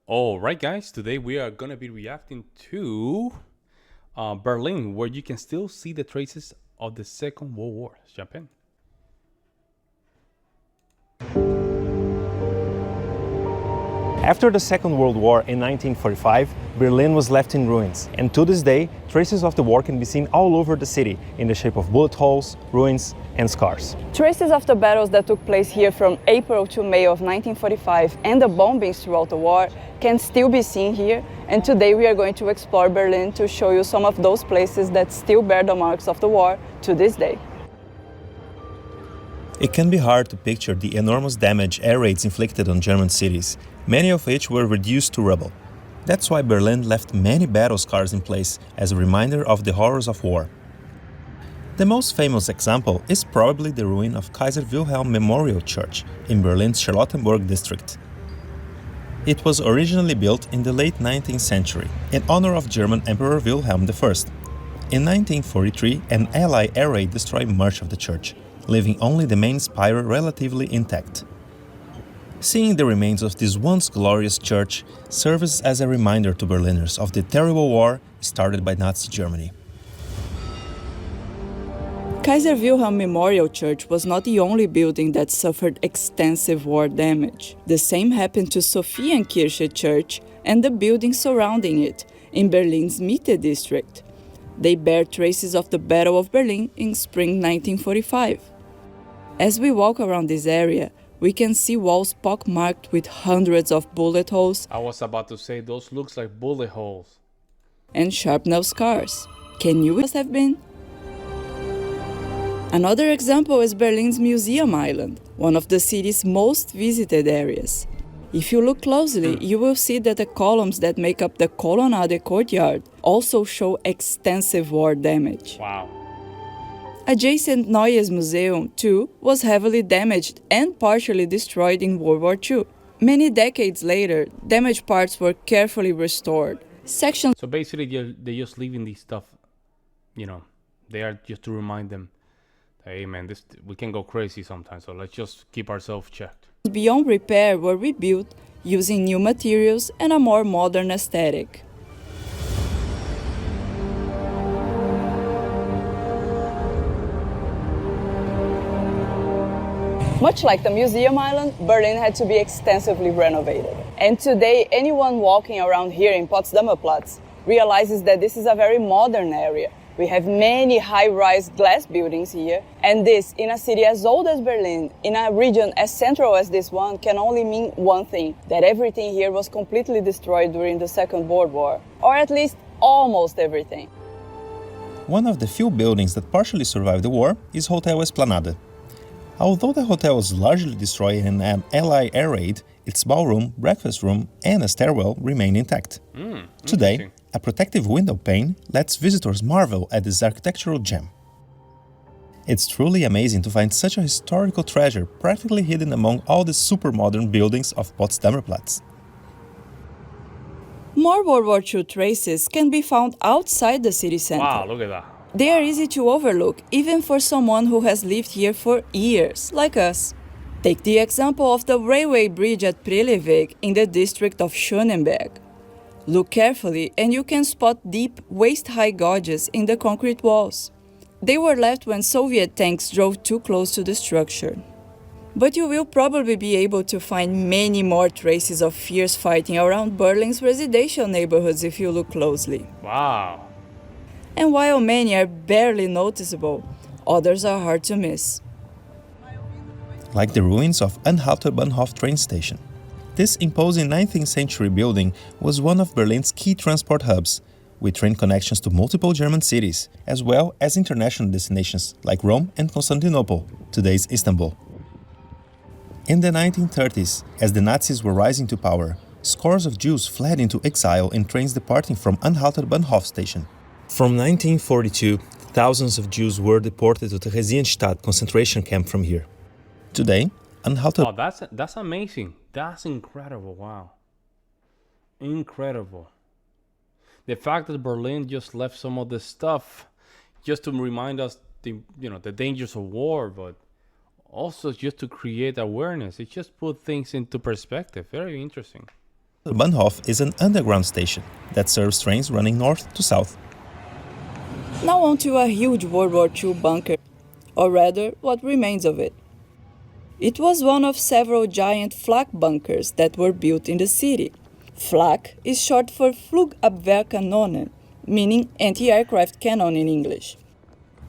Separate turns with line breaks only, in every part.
All right, guys, today we are going to be reacting to Berlin, where you can still see the traces of the Second World War. Let's jump in.
After the Second World War in 1945, Berlin was left in ruins, and to this day, traces of the war can be seen all over the city in the shape of bullet holes, ruins, and scars.
Traces of the battles that took place here from April to May of 1945 and the bombings throughout the war can still be seen here, and today we are going to explore Berlin to show you some of those places that still bear the marks of the war to this day.
It can be hard to picture the enormous damage air raids inflicted on German cities, many of which were reduced to rubble. That's why Berlin left many battle scars in place as a reminder of the horrors of war. The most famous example is probably the ruin of Kaiser Wilhelm Memorial Church in Berlin's Charlottenburg district. It was originally built in the late 19th century in honor of German Emperor Wilhelm I. In 1943, an Allied air raid destroyed much of the church, leaving only the main spire relatively intact. Seeing the remains of this once glorious church serves as a reminder to Berliners of the terrible war started by Nazi Germany.
Kaiser Wilhelm Memorial Church was not the only building that suffered extensive war damage. The same happened to Sophiankirche Church and the buildings surrounding it in Berlin's Mitte district. They bear traces of the Battle of Berlin in spring 1945. As we walk around this area, we can see walls pockmarked with hundreds of bullet holes.
I was about to say, those looks like bullet holes.
And shrapnel scars. Can you must have been? Another example is Berlin's Museum Island, one of the city's most visited areas. If you look closely, you will see that the columns that make up the Colonnade courtyard also show extensive war damage.
Wow.
Adjacent Neues Museum, too, was heavily damaged and partially destroyed in World War II. Many decades later, damaged parts were carefully restored. Sections
So basically, they're just leaving these stuff, they are just to remind them, hey man, we can go crazy sometimes, so let's just keep ourselves checked.
beyond repair were rebuilt using new materials and a more modern aesthetic. Much like the Museum Island, Berlin had to be extensively renovated. And today, anyone walking around here in Potsdamer Platz realizes that this is a very modern area. We have many high-rise glass buildings here, and this, in a city as old as Berlin, in a region as central as this one, can only mean one thing, that everything here was completely destroyed during the Second World War, or at least almost everything.
One of the few buildings that partially survived the war is Hotel Esplanade. Although the hotel was largely destroyed in an Allied air raid, its ballroom, breakfast room, and a stairwell remain intact. Today, a protective window pane lets visitors marvel at this architectural gem. It's truly amazing to find such a historical treasure practically hidden among all the super-modern buildings of Potsdamer Platz.
More World War II traces can be found outside the city center.
Wow, look at that.
They are easy to overlook, even for someone who has lived here for years, like us. Take the example of the railway bridge at Preleweg in the district of Schönenberg. Look carefully and you can spot deep, waist-high gouges in the concrete walls. They were left when Soviet tanks drove too close to the structure. But you will probably be able to find many more traces of fierce fighting around Berlin's residential neighborhoods if you look closely.
Wow.
And while many are barely noticeable, others are hard to miss.
Like the ruins of Anhalter Bahnhof train station. This imposing 19th century building was one of Berlin's key transport hubs, with train connections to multiple German cities, as well as international destinations like Rome and Constantinople, today's Istanbul. In the 1930s, as the Nazis were rising to power, scores of Jews fled into exile in trains departing from Anhalter Bahnhof station. From 1942, thousands of Jews were deported to the Theresienstadt concentration camp from here. Today, Anhalter...
Oh, that's amazing. That's incredible. Wow. Incredible. The fact that Berlin just left some of this stuff just to remind us the dangers of war, but also just to create awareness. It just put things into perspective. Very interesting.
Bahnhof is an underground station that serves trains running north to south.
Now on to a huge World War II bunker, or rather, what remains of it. It was one of several giant flak bunkers that were built in the city. Flak is short for Flugabwehrkanonen, meaning anti-aircraft cannon in English.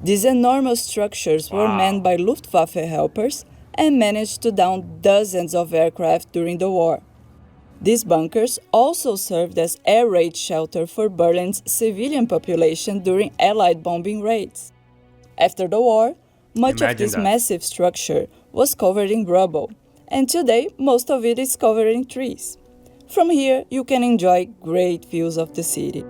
These enormous structures were manned by Luftwaffe helpers and managed to down dozens of aircraft during the war. These bunkers also served as air raid shelter for Berlin's civilian population during Allied bombing raids. After the war, much of this massive structure was covered in rubble, and today most of it is covered in trees. From here, you can enjoy great views of the city.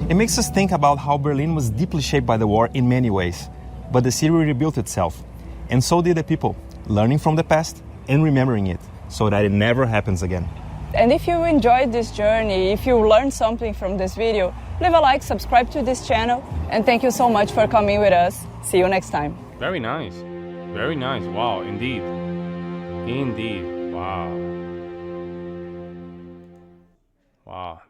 It makes us think about how Berlin was deeply shaped by the war in many ways, but the city rebuilt itself, and so did the people, learning from the past and remembering it, so that it never happens again.
And if you enjoyed this journey, if you learned something from this video, leave a like, subscribe to this channel, and thank you so much for coming with us. See you next time.
Very nice. Very nice. Wow, indeed. Indeed. Wow. Wow,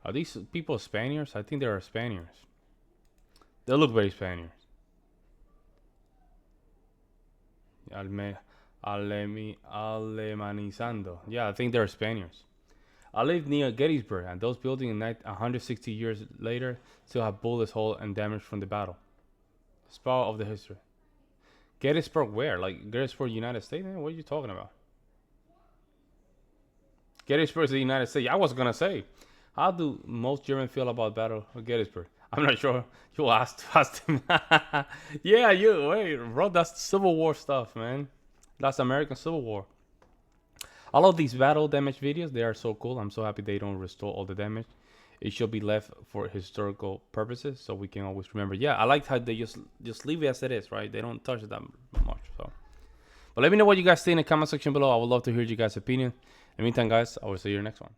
are these people Spaniards? I think they are Spaniards. They look very Spaniards. Alemanizando. Yeah, I think they're Spaniards. I live near Gettysburg, and those buildings 160 years later still have bullets, holes, and damage from the battle. Spoil of the history. Gettysburg where? Like Gettysburg, United States? Man, what are you talking about? Gettysburg is the United States. I was gonna say, how do most Germans feel about Battle of Gettysburg? I'm not sure. You asked him. Yeah, bro, that's Civil War stuff, man. That's American Civil War. I love these battle damage videos. They are so cool. I'm so happy they don't restore all the damage. It should be left for historical purposes, so we can always remember. Yeah, I like how they just leave it as it is, right? They don't touch it that much. So, but let me know what you guys think in the comment section below. I would love to hear you guys' opinion. In the meantime, guys, I will see you in the next one.